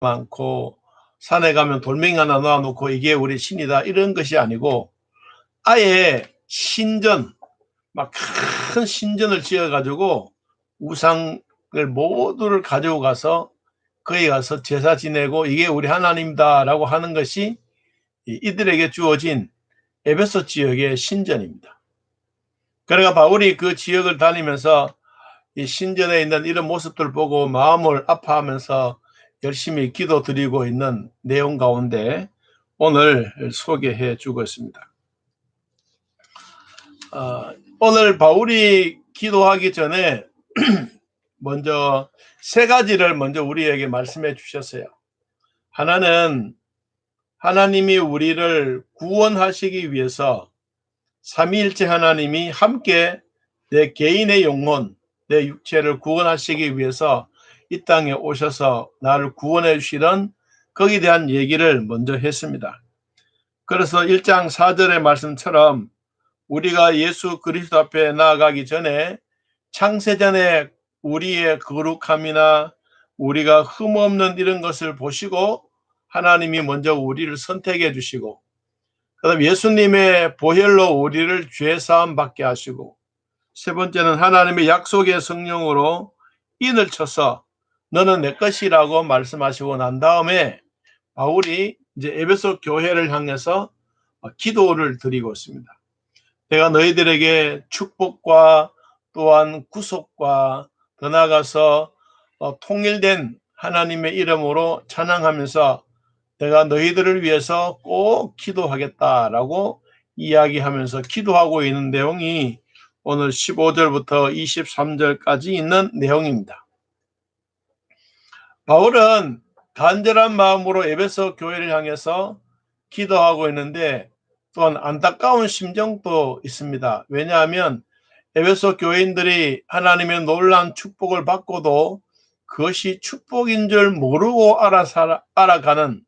많고 산에 가면 돌멩이 하나 놓아놓고 이게 우리 신이다 이런 것이 아니고 아예 신전, 막 큰 신전을 지어 가지고 우상을 모두를 가지고 가서 거기 가서 제사 지내고 이게 우리 하나님이다라고 하는 것이 이들에게 주어진 에베소 지역의 신전입니다. 그러니까 바울이 그 지역을 다니면서 이 신전에 있는 이런 모습들을 보고 마음을 아파하면서 열심히 기도드리고 있는 내용 가운데 오늘 소개해 주고 있습니다. 오늘 바울이 기도하기 전에 먼저 세 가지를 먼저 우리에게 말씀해 주셨어요. 하나는 하나님이 우리를 구원하시기 위해서 삼위일체 하나님이 함께 내 개인의 영혼, 내 육체를 구원하시기 위해서 이 땅에 오셔서 나를 구원해 주시는 거기에 대한 얘기를 먼저 했습니다. 그래서 1장 4절의 말씀처럼 우리가 예수 그리스도 앞에 나아가기 전에 창세전에 우리의 거룩함이나 우리가 흠없는 이런 것을 보시고 하나님이 먼저 우리를 선택해 주시고 그다음 예수님의 보혈로 우리를 죄사함 받게 하시고 세 번째는 하나님의 약속의 성령으로 인을 쳐서 너는 내 것이라고 말씀하시고 난 다음에 바울이 이제 에베소 교회를 향해서 기도를 드리고 있습니다. 내가 너희들에게 축복과 또한 구속과 더 나아가서 통일된 하나님의 이름으로 찬양하면서 내가 너희들을 위해서 꼭 기도하겠다라고 이야기하면서 기도하고 있는 내용이 오늘 15절부터 23절까지 있는 내용입니다. 바울은 간절한 마음으로 에베소 교회를 향해서 기도하고 있는데 또한 안타까운 심정도 있습니다. 왜냐하면 에베소 교인들이 하나님의 놀라운 축복을 받고도 그것이 축복인 줄 모르고 알아가는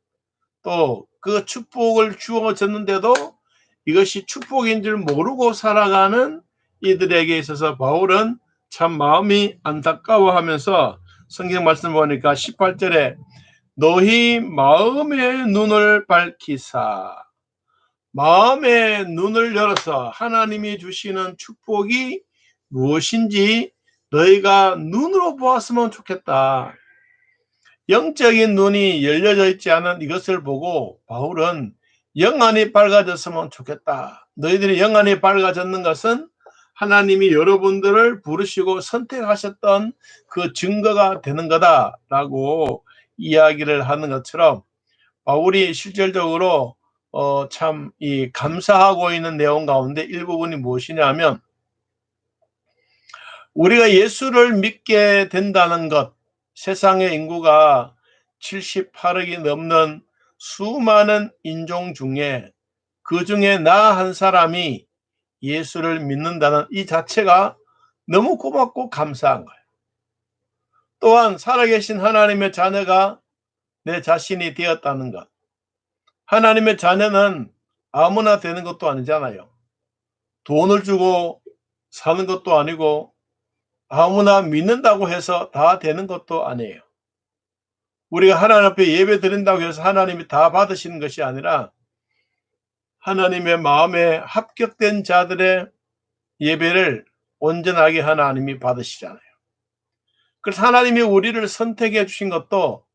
또 그 축복을 주어졌는데도 이것이 축복인 줄 모르고 살아가는 이들에게 있어서 바울은 참 마음이 안타까워하면서 성경 말씀 보니까 18절에 너희 마음의 눈을 밝히사 마음의 눈을 열어서 하나님이 주시는 축복이 무엇인지 너희가 눈으로 보았으면 좋겠다. 영적인 눈이 열려져 있지 않은 이것을 보고 바울은 영안이 밝아졌으면 좋겠다. 너희들이 영안이 밝아졌는 것은 하나님이 여러분들을 부르시고 선택하셨던 그 증거가 되는 거다라고 이야기를 하는 것처럼 바울이 실질적으로 참 이 감사하고 있는 내용 가운데 일부분이 무엇이냐면 우리가 예수를 믿게 된다는 것, 세상의 인구가 78억이 넘는 수많은 인종 중에 그 중에 나 한 사람이 예수를 믿는다는 이 자체가 너무 고맙고 감사한 거예요. 또한 살아계신 하나님의 자녀가 내 자신이 되었다는 것. 하나님의 자녀는 아무나 되는 것도 아니잖아요. 돈을 주고 사는 것도 아니고 아무나 믿는다고 해서 다 되는 것도 아니에요. 우리가 하나님 앞에 예배 드린다고 해서 하나님이 다 받으시는 것이 아니라 하나님의 마음에 합격된 자들의 예배를 온전하게 하나님이 받으시잖아요. 그래서 하나님이 우리를 선택해 주신 것도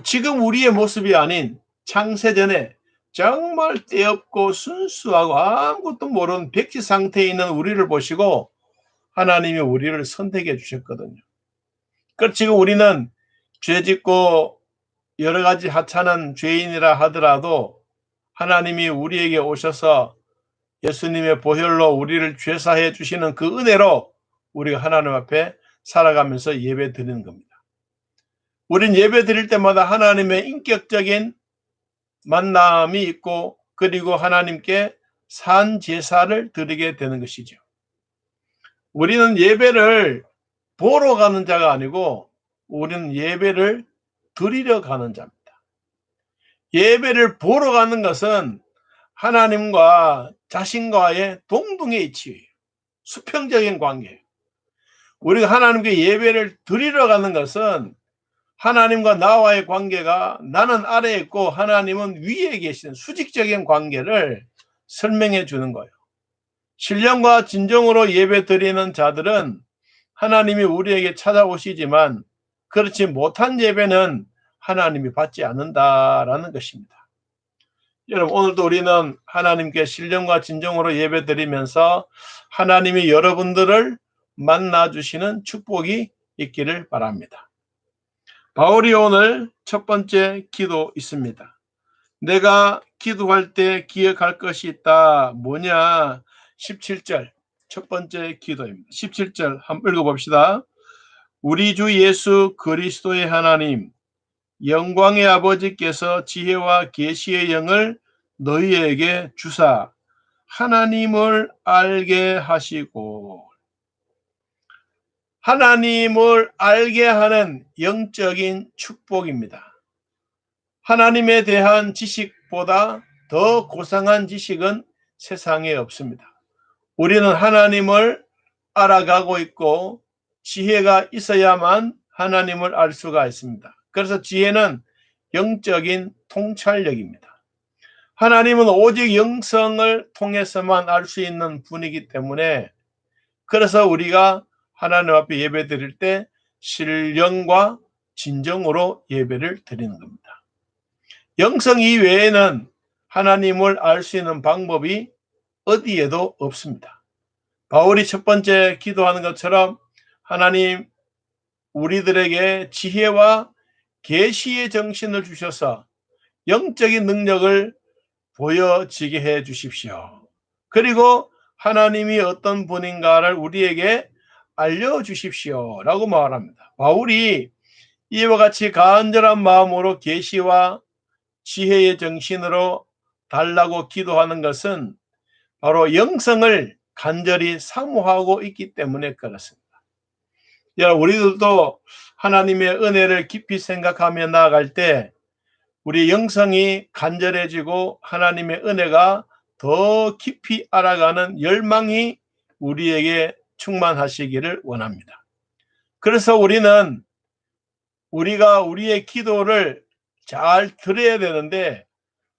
지금 우리의 모습이 아닌 창세전에 정말 떼없고 순수하고 아무것도 모르는 백지 상태에 있는 우리를 보시고 하나님이 우리를 선택해 주셨거든요. 그래서 지금 우리는 죄짓고 여러 가지 하찮은 죄인이라 하더라도 하나님이 우리에게 오셔서 예수님의 보혈로 우리를 죄사해 주시는 그 은혜로 우리가 하나님 앞에 살아가면서 예배 드리는 겁니다. 우린 예배 드릴 때마다 하나님의 인격적인 만남이 있고 그리고 하나님께 산 제사를 드리게 되는 것이죠. 우리는 예배를 보러 가는 자가 아니고 우리는 예배를 드리러 가는 자입니다. 예배를 보러 가는 것은 하나님과 자신과의 동등의 이치예요. 수평적인 관계예요. 우리가 하나님께 예배를 드리러 가는 것은 하나님과 나와의 관계가 나는 아래에 있고 하나님은 위에 계시는 수직적인 관계를 설명해 주는 거예요. 신령과 진정으로 예배 드리는 자들은 하나님이 우리에게 찾아오시지만 그렇지 못한 예배는 하나님이 받지 않는다라는 것입니다. 여러분, 오늘도 우리는 하나님께 신령과 진정으로 예배 드리면서 하나님이 여러분들을 만나 주시는 축복이 있기를 바랍니다. 바울이 오늘 첫 번째 기도 있습니다. 내가 기도할 때 기억할 것이 있다. 뭐냐? 17절 첫 번째 기도입니다. 17절 한번 읽어봅시다. 우리 주 예수 그리스도의 하나님 영광의 아버지께서 지혜와 계시의 영을 너희에게 주사 하나님을 알게 하시고, 하나님을 알게 하는 영적인 축복입니다. 하나님에 대한 지식보다 더 고상한 지식은 세상에 없습니다. 우리는 하나님을 알아가고 있고 지혜가 있어야만 하나님을 알 수가 있습니다. 그래서 지혜는 영적인 통찰력입니다. 하나님은 오직 영성을 통해서만 알 수 있는 분이기 때문에, 그래서 우리가 하나님 앞에 예배 드릴 때 신령과 진정으로 예배를 드리는 겁니다. 영성 이외에는 하나님을 알 수 있는 방법이 어디에도 없습니다. 바울이 첫 번째 기도하는 것처럼 하나님 우리들에게 지혜와 계시의 정신을 주셔서 영적인 능력을 보여지게 해 주십시오. 그리고 하나님이 어떤 분인가를 우리에게 알려주십시오 라고 말합니다. 바울이 이와 같이 간절한 마음으로 계시와 지혜의 정신으로 달라고 기도하는 것은 바로 영성을 간절히 사모하고 있기 때문에 그렇습니다. 여러분, 우리들도 하나님의 은혜를 깊이 생각하며 나아갈 때 우리 영성이 간절해지고 하나님의 은혜가 더 깊이 알아가는 열망이 우리에게 충만하시기를 원합니다. 그래서 우리는 우리가 우리의 기도를 잘 들어야 되는데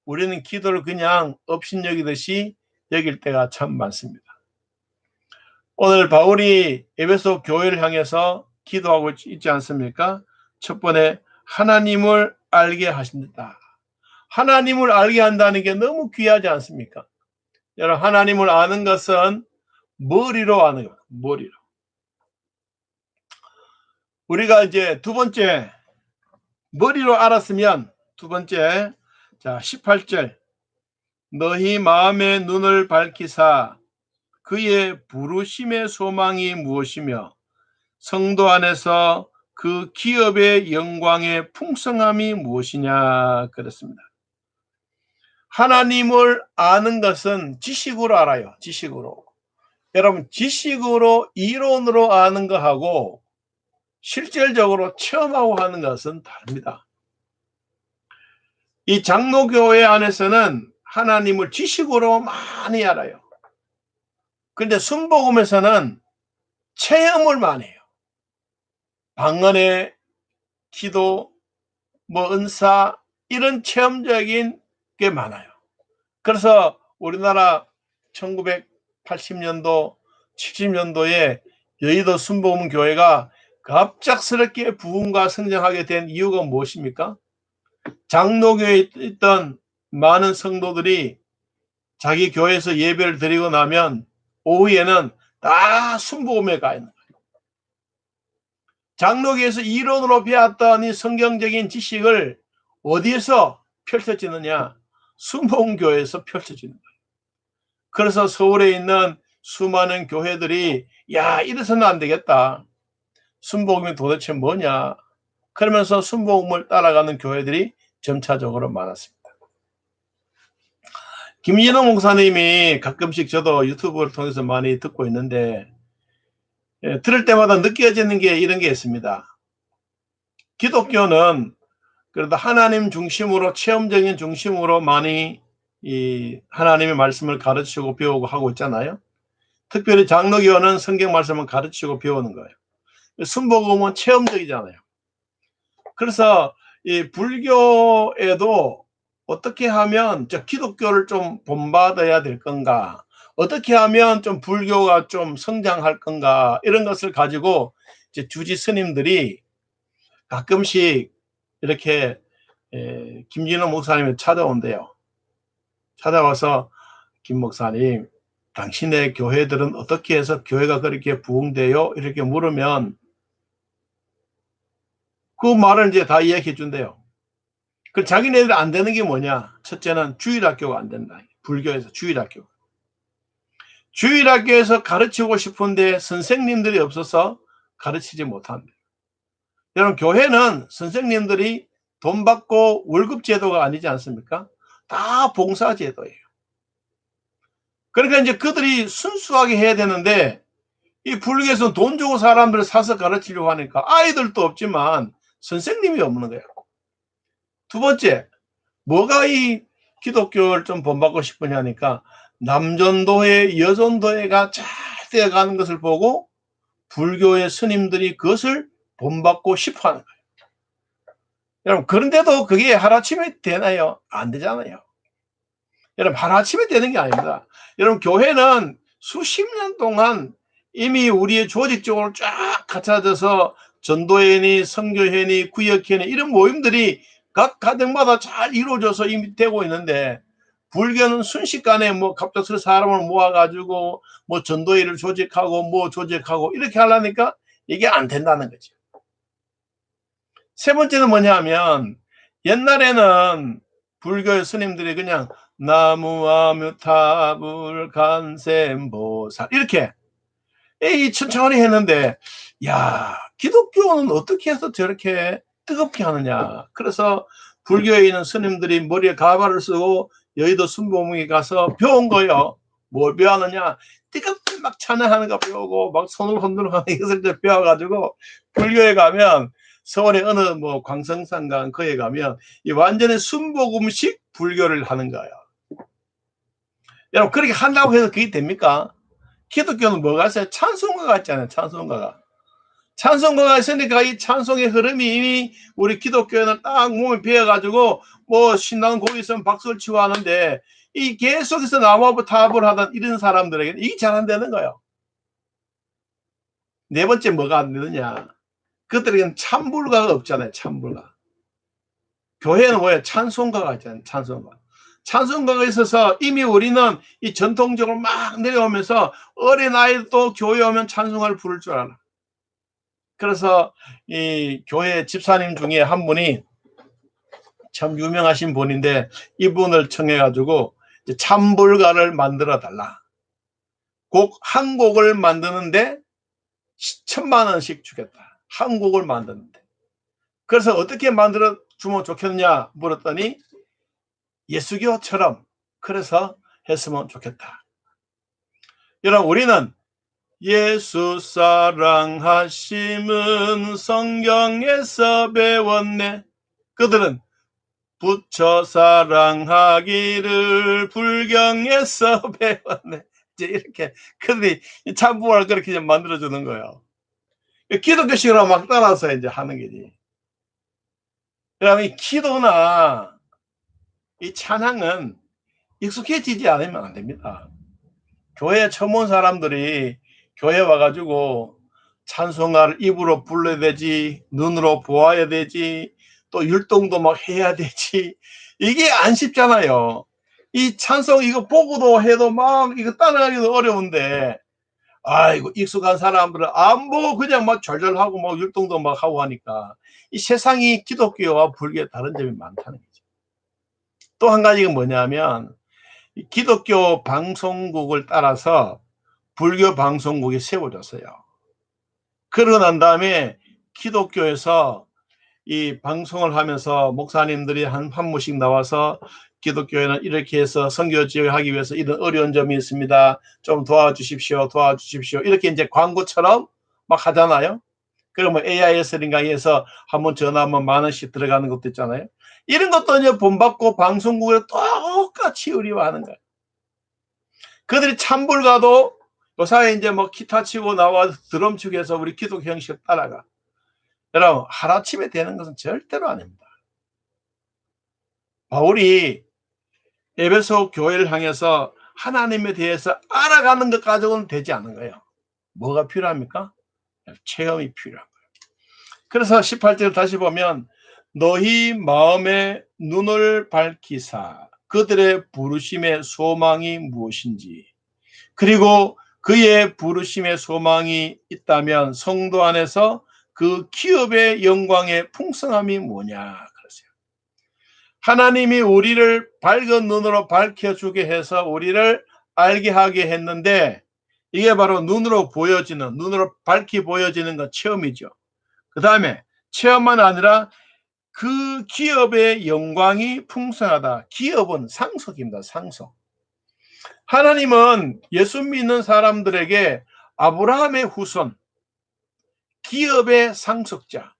우리는 기도를 그냥 업신여기듯이 여길 때가 참 많습니다. 오늘 바울이 에베소 교회를 향해서 기도하고 있지 않습니까? 첫 번째, 하나님을 알게 하신다. 하나님을 알게 한다는 게 너무 귀하지 않습니까? 여러분, 하나님을 아는 것은 머리로 아는 거예요. 머리로. 우리가 이제 두 번째, 머리로 알았으면 두 번째, 자 18절 너희 마음의 눈을 밝히사 그의 부르심의 소망이 무엇이며 성도 안에서 그 기업의 영광의 풍성함이 무엇이냐 그랬습니다. 하나님을 아는 것은 지식으로 알아요. 지식으로. 여러분, 지식으로 이론으로 아는 것하고 실질적으로 체험하고 하는 것은 다릅니다. 이 장로교회 안에서는 하나님을 지식으로 많이 알아요. 그런데 순복음에서는 체험을 많이 해요. 방언의 기도, 은사, 이런 체험적인 게 많아요. 그래서 우리나라 1980년도, 70년도에 여의도 순복음교회가 갑작스럽게 부흥과 성장하게 된 이유가 무엇입니까? 장로교회에 있던 많은 성도들이 자기 교회에서 예배를 드리고 나면 오후에는 다 순복음에 가 있는 거예요. 장로교에서 이론으로 배웠던 이 성경적인 지식을 어디에서 펼쳐지느냐? 순복음교회에서 펼쳐지는 거예요. 그래서 서울에 있는 수많은 교회들이 야, 이래서는 안 되겠다. 순복음이 도대체 뭐냐? 그러면서 순복음을 따라가는 교회들이 점차적으로 많았습니다. 김진호 목사님이 가끔씩 저도 유튜브를 통해서 많이 듣고 있는데 들을 때마다 느껴지는 게 이런 게 있습니다. 기독교는 그래도 하나님 중심으로, 체험적인 중심으로 많이 이 하나님의 말씀을 가르치고 배우고 하고 있잖아요. 특별히 장로교는 성경 말씀을 가르치고 배우는 거예요. 순복음은 체험적이잖아요. 그래서 이 불교에도 어떻게 하면 기독교를 좀 본받아야 될 건가? 어떻게 하면 좀 불교가 좀 성장할 건가? 이런 것을 가지고 이제 주지 스님들이 가끔씩 이렇게 김진호 목사님을 찾아온대요. 찾아와서 김 목사님, 당신의 교회들은 어떻게 해서 교회가 그렇게 부흥돼요? 이렇게 물으면 그 말을 이제 다 이야기해 준대요. 그 자기네들 안 되는 게 뭐냐? 첫째는 주일학교가 안 된다. 불교에서 주일학교. 주일학교에서 가르치고 싶은데 선생님들이 없어서 가르치지 못한다. 여러분, 교회는 선생님들이 돈 받고 월급 제도가 아니지 않습니까? 다 봉사 제도예요. 그러니까 이제 그들이 순수하게 해야 되는데 이 불교에서 돈 주고 사람들을 사서 가르치려고 하니까 아이들도 없지만 선생님이 없는 거예요. 두 번째, 뭐가 이 기독교를 좀 본받고 싶으냐니까 남전도회, 여전도회가 잘 되어가는 것을 보고 불교의 스님들이 그것을 본받고 싶어하는 거예요. 여러분, 그런데도 그게 하루아침에 되나요? 안 되잖아요. 여러분, 하루아침에 되는 게 아닙니다. 여러분, 교회는 수십 년 동안 이미 우리의 조직적으로 쫙 갖춰져서 전도회니 선교회니 구역회니 이런 모임들이 각 가정마다 잘 이루어져서 이미 되고 있는데 불교는 순식간에 뭐 갑작스레 사람을 모아가지고 뭐 전도회를 조직하고 뭐 조직하고 이렇게 하려니까 이게 안 된다는 거죠. 세 번째는 뭐냐 하면 옛날에는 불교의 스님들이 그냥 나무아뮤타불 간셈보살 이렇게 천천히 했는데 야, 기독교는 어떻게 해서 저렇게 뜨겁게 하느냐. 그래서 불교에 있는 스님들이 머리에 가발을 쓰고 여의도 순복음에 가서 배운 거예요. 뭘 배웠느냐, 뜨겁게 막 찬양하는 거 배우고 막 손을 흔들고 하는 것을 배워가지고 불교에 가면 서울의 어느 뭐 광성상가 거에 가면 이 완전히 순복음식 불교를 하는 거예요. 여러분, 그렇게 한다고 해서 그게 됩니까? 기독교는 뭐가 있어요? 찬송가가 있잖아요. 찬송가가 있으니까 이 찬송의 흐름이 이미 우리 기독교에는 딱 몸에 배어가지고 뭐 신나는 곡이 있으면 박수를 치고 하는데 이 계속해서 나무아부타불 하던 이런 사람들에게는 이게 잘 안 되는 거예요. 네 번째 뭐가 안 되느냐? 그들에게는 찬불가가 없잖아요. 찬불가. 교회는 뭐예요? 찬송가가 있잖아요. 찬송가가 있어서 이미 우리는 이 전통적으로 막 내려오면서 어린아이도 교회 오면 찬송가를 부를 줄 알아. 그래서 이 교회 집사님 중에 한 분이 참 유명하신 분인데 이분을 청해가지고 찬불가를 만들어 달라. 곡 한 곡을 만드는데 1,000,000원씩 주겠다. 한 곡을 만드는데. 그래서 어떻게 만들어 주면 좋겠냐 물었더니 예수교처럼 그래서 했으면 좋겠다. 여러분, 우리는 예수 사랑하심은 성경에서 배웠네. 그들은 부처 사랑하기를 불경에서 배웠네. 이제 이렇게 그들이 찬부를 그렇게 만들어주는 거예요. 기독교식으로 막 따라서 이제 하는 거지. 그러면 이 기도나 이 찬양은 익숙해지지 않으면 안 됩니다. 교회 처음 온 사람들이 교회 와가지고 찬송가를 입으로 불러야 되지, 눈으로 보아야 되지, 또 율동도 막 해야 되지. 이게 안 쉽잖아요. 이 찬송 이거 보고도 해도 막 이거 따라가기도 어려운데, 아이고, 익숙한 사람들은 안 보고 그냥 막 절절하고 막 율동도 막 하고 하니까 이 세상이 기독교와 불교에 다른 점이 많다는 거죠. 또 한 가지가 뭐냐면 기독교 방송국을 따라서 불교 방송국이 세워졌어요. 그러고 난 다음에 기독교에서 이 방송을 하면서 목사님들이 한 번씩 나와서 기독교회는 이렇게 해서 선교 지역하기 위해서 이런 어려운 점이 있습니다. 좀 도와주십시오. 이렇게 이제 광고처럼 막 하잖아요. 그러면 AIS인가 해서 한번 전화하면 10,000원씩 들어가는 것도 있잖아요. 이런 것도 이제 본받고 방송국에 똑같이 의뢰하는 거예요. 그들이 찬불가도 요사이 이제 뭐 기타 치고 나와 드럼 치고 해서 우리 기독 형식 따라가. 여러분, 하루아침에 되는 것은 절대로 아닙니다. 바울이 에베소 교회를 향해서 하나님에 대해서 알아가는 것 가지고는 되지 않은 거예요. 뭐가 필요합니까? 체험이 필요한 거예요. 그래서 18절 다시 보면 너희 마음의 눈을 밝히사 그들의 부르심의 소망이 무엇인지, 그리고 그의 부르심의 소망이 있다면 성도 안에서 그 기업의 영광의 풍성함이 뭐냐 그러세요. 하나님이 우리를 밝은 눈으로 밝혀주게 해서 우리를 알게 하게 했는데, 이게 바로 눈으로 보여지는, 눈으로 밝히 보여지는 것 체험이죠. 그 다음에 체험만 아니라 그 기업의 영광이 풍성하다. 기업은 상속입니다. 상속. 하나님은 예수 믿는 사람들에게 아브라함의 후손, 기업의 상속자,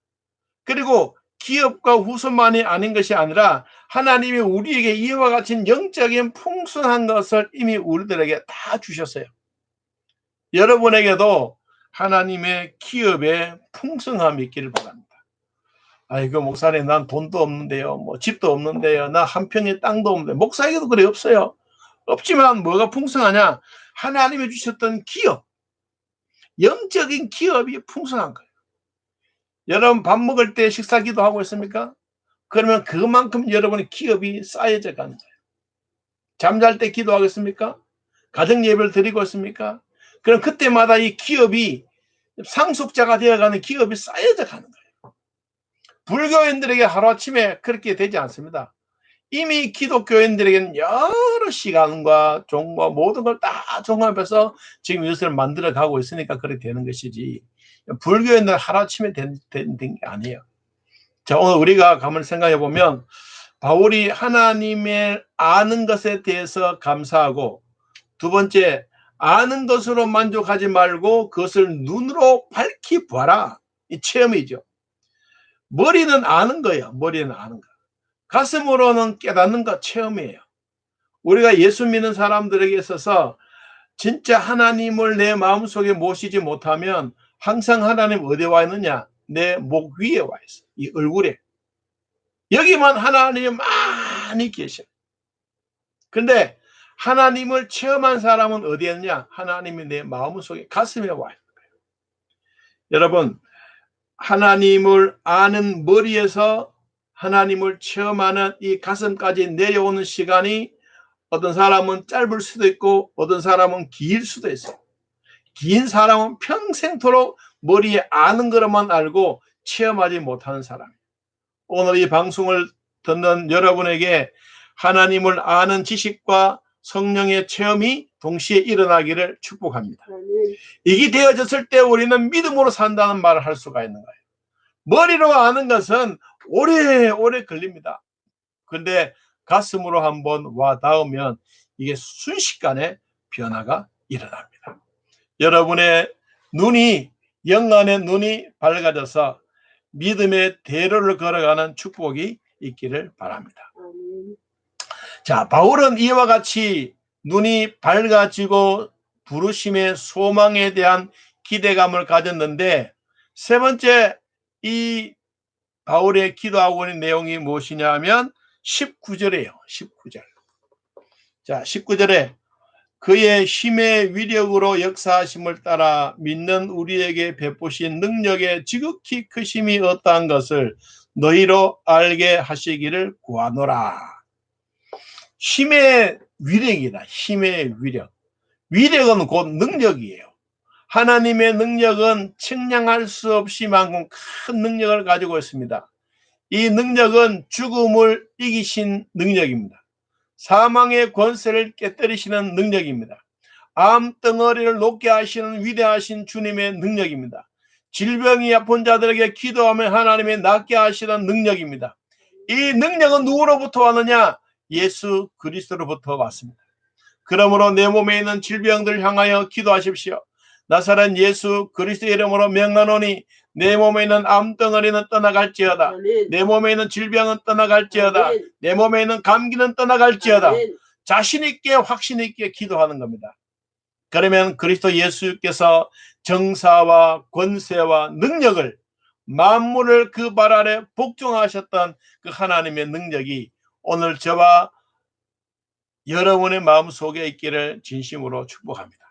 그리고 기업과 후손만이 아닌 것이 아니라 하나님이 우리에게 이와 같이 영적인 풍성한 것을 이미 우리들에게 다 주셨어요. 여러분에게도 하나님의 기업의 풍성함이 있기를 바랍니다. 아이고 목사님, 난 돈도 없는데요, 뭐 집도 없는데요, 나 한 평의 땅도 없는데. 목사에게도 그래 없어요. 없지만 뭐가 풍성하냐? 하나님이 주셨던 기업, 영적인 기업이 풍성한 거예요. 여러분 밥 먹을 때 식사 기도하고 있습니까? 그러면 그만큼 여러분의 기업이 쌓여져 가는 거예요. 잠잘 때 기도하겠습니까? 가정 예배를 드리고 있습니까? 그럼 그때마다 이 기업이 상속자가 되어가는 기업이 쌓여져 가는 거예요. 불교인들에게 하루아침에 그렇게 되지 않습니다. 이미 기독교인들에게는 여러 시간과 종과 모든 걸 다 종합해서 지금 이것을 만들어 가고 있으니까 그렇게 되는 것이지, 불교인들은 하루아침에 된 게 아니에요. 자, 오늘 우리가 가만히 생각해 보면 바울이 하나님의 아는 것에 대해서 감사하고, 두 번째, 아는 것으로 만족하지 말고 그것을 눈으로 밝히 봐라. 이 체험이죠. 머리는 아는 거예요. 머리는 아는 거. 가슴으로는 깨닫는 것, 체험이에요. 우리가 예수 믿는 사람들에게 있어서 진짜 하나님을 내 마음속에 모시지 못하면 항상 하나님 어디에 와 있느냐? 내 목 위에 와 있어. 이 얼굴에. 여기만 하나님이 많이 계셔. 근데 하나님을 체험한 사람은 어디에 있느냐? 하나님이 내 마음속에, 가슴에 와 있는 거예요. 여러분, 하나님을 아는 머리에서 하나님을 체험하는 이 가슴까지 내려오는 시간이 어떤 사람은 짧을 수도 있고 어떤 사람은 길 수도 있어요. 긴 사람은 평생토록 머리에 아는 것만 알고 체험하지 못하는 사람이에요. 오늘 이 방송을 듣는 여러분에게 하나님을 아는 지식과 성령의 체험이 동시에 일어나기를 축복합니다. 이게 되어졌을 때 우리는 믿음으로 산다는 말을 할 수가 있는 거예요. 머리로 아는 것은 오래오래 걸립니다. 그런데 가슴으로 한번 와 닿으면 이게 순식간에 변화가 일어납니다. 여러분의 눈이, 영안의 눈이 밝아져서 믿음의 대로를 걸어가는 축복이 있기를 바랍니다. 자, 바울은 이와 같이 눈이 밝아지고 부르심의 소망에 대한 기대감을 가졌는데, 세 번째 이 바울의 기도하고 있는 내용이 무엇이냐 하면 19절이에요. 19절. 자, 19절에 그의 힘의 위력으로 역사하심을 따라 믿는 우리에게 베푸신 능력의 지극히 크심이 어떠한 것을 너희로 알게 하시기를 구하노라. 힘의 위력이다. 힘의 위력. 위력은 곧 능력이에요. 하나님의 능력은 측량할 수 없이 만큼 큰 능력을 가지고 있습니다. 이 능력은 죽음을 이기신 능력입니다. 사망의 권세를 깨뜨리시는 능력입니다. 암덩어리를 녹게 하시는 위대하신 주님의 능력입니다. 질병이 아픈 자들에게 기도하며 하나님의 낫게 하시는 능력입니다. 이 능력은 누구로부터 왔느냐? 예수 그리스도로부터 왔습니다. 그러므로 내 몸에 있는 질병들을 향하여 기도하십시오. 나사렛 예수 그리스도의 이름으로 명하노니 내 몸에 있는 암덩어리는 떠나갈지어다. 아멘. 내 몸에 있는 질병은 떠나갈지어다. 아멘. 내 몸에 있는 감기는 떠나갈지어다. 아멘. 자신 있게 확신 있게 기도하는 겁니다. 그러면 그리스도 예수께서 정사와 권세와 능력을 만물을 그 발 아래 복종하셨던 그 하나님의 능력이 오늘 저와 여러분의 마음속에 있기를 진심으로 축복합니다.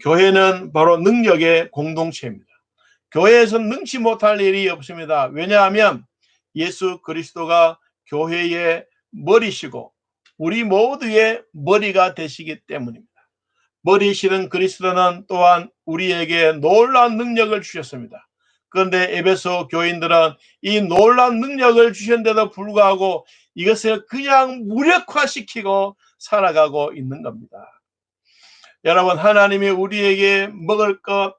교회는 바로 능력의 공동체입니다. 교회에서 능치 못할 일이 없습니다. 왜냐하면 예수 그리스도가 교회의 머리시고 우리 모두의 머리가 되시기 때문입니다. 머리시는 그리스도는 또한 우리에게 놀라운 능력을 주셨습니다. 그런데 에베소 교인들은 이 놀라운 능력을 주셨는데도 불구하고 이것을 그냥 무력화시키고 살아가고 있는 겁니다. 여러분, 하나님이 우리에게 먹을 것,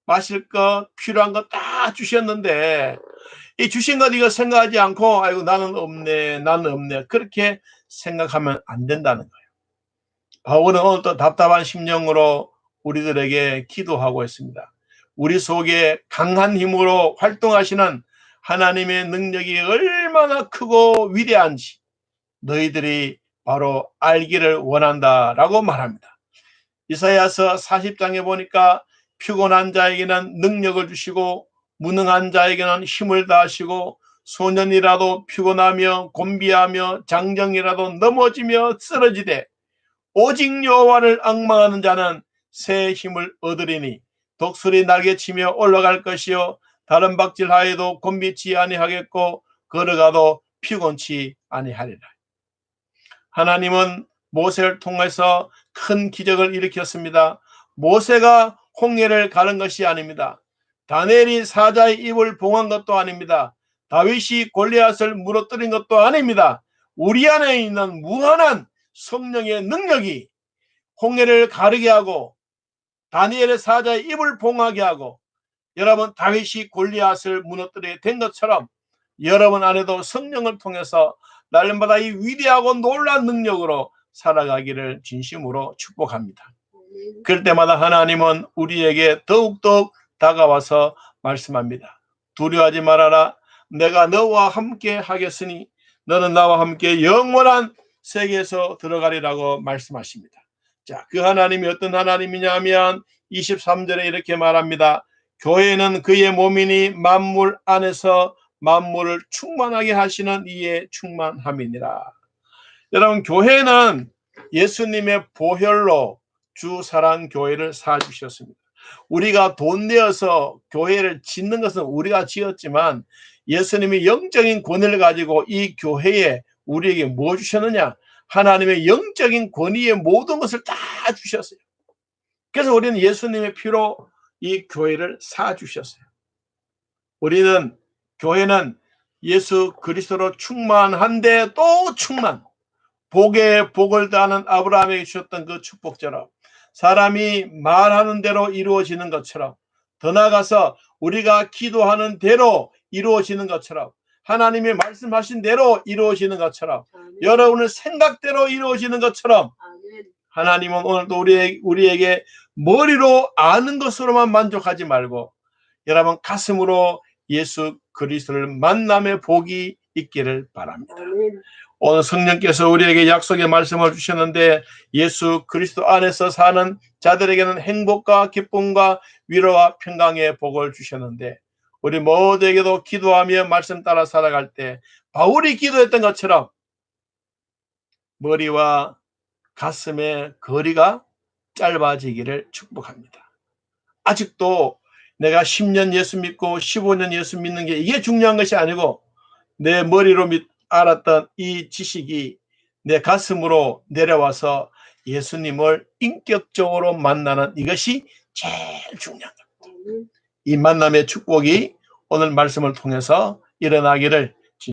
마실 것, 필요한 것 다 주셨는데 이 주신 것 이거 생각하지 않고 아이고 나는 없네 그렇게 생각하면 안 된다는 거예요. 바울은 오늘 또 답답한 심령으로 우리들에게 기도하고 있습니다. 우리 속에 강한 힘으로 활동하시는 하나님의 능력이 얼마나 크고 위대한지 너희들이 바로 알기를 원한다라고 말합니다. 이사야서 40장에 보니까 피곤한 자에게는 능력을 주시고 무능한 자에게는 힘을 다하시고 소년이라도 피곤하며 곤비하며 장정이라도 넘어지며 쓰러지되 오직 여호와를 앙망하는 자는 새 힘을 얻으리니 독수리 날개치며 올라갈 것이요 다른 박질하여도 곤비치 아니하겠고 걸어가도 피곤치 아니하리라. 하나님은 모세를 통해서 큰 기적을 일으켰습니다. 모세가 홍해를 가른 것이 아닙니다. 다니엘이 사자의 입을 봉한 것도 아닙니다. 다윗이 골리앗을 무너뜨린 것도 아닙니다. 우리 안에 있는 무한한 성령의 능력이 홍해를 가르게 하고 다니엘의 사자의 입을 봉하게 하고 여러분 다윗이 골리앗을 무너뜨리게 된 것처럼 여러분 안에도 성령을 통해서 날마다 이 위대하고 놀라운 능력으로 살아가기를 진심으로 축복합니다. 그럴 때마다 하나님은 우리에게 더욱더욱 다가와서 말씀합니다. 두려워하지 말아라. 내가 너와 함께 하겠으니 너는 나와 함께 영원한 세계에서 들어가리라고 말씀하십니다. 자, 그 하나님이 어떤 하나님이냐 하면 23절에 이렇게 말합니다. 교회는 그의 몸이니 만물 안에서 만물을 충만하게 하시는 이의 충만함이니라. 여러분, 교회는 예수님의 보혈로 주 사랑 교회를 사주셨습니다. 우리가 돈 내어서 교회를 짓는 것은 우리가 지었지만 예수님이 영적인 권위를 가지고 이 교회에 우리에게 뭐 주셨느냐? 하나님의 영적인 권위의 모든 것을 다 주셨어요. 그래서 우리는 예수님의 피로 이 교회를 사주셨어요. 우리는 교회는 예수 그리스도로 충만한데 또 충만, 복에 복을 다하는 아브라함에게 주셨던 그 축복처럼 사람이 말하는 대로 이루어지는 것처럼 더 나아가서 우리가 기도하는 대로 이루어지는 것처럼 하나님이 말씀하신 대로 이루어지는 것처럼 여러분의 생각대로 이루어지는 것처럼 하나님은 오늘도 우리에게 머리로 아는 것으로만 만족하지 말고 여러분 가슴으로 예수 그리스도를 만남의 복이 있기를 바랍니다. 오늘 성령께서 우리에게 약속의 말씀을 주셨는데 예수 그리스도 안에서 사는 자들에게는 행복과 기쁨과 위로와 평강의 복을 주셨는데 우리 모두에게도 기도하며 말씀 따라 살아갈 때 바울이 기도했던 것처럼 머리와 가슴의 거리가 짧아지기를 축복합니다. 아직도 내가 10년 예수 믿고 15년 예수 믿는 게 이게 중요한 것이 아니고 내 머리로 알았던 이 지식이 내 가슴으로 내려와서 예수님을 인격적으로 만나는 이것이 제일 중요한 겁니다. 이 만남의 축복이 오늘 말씀을 통해서 일어나기를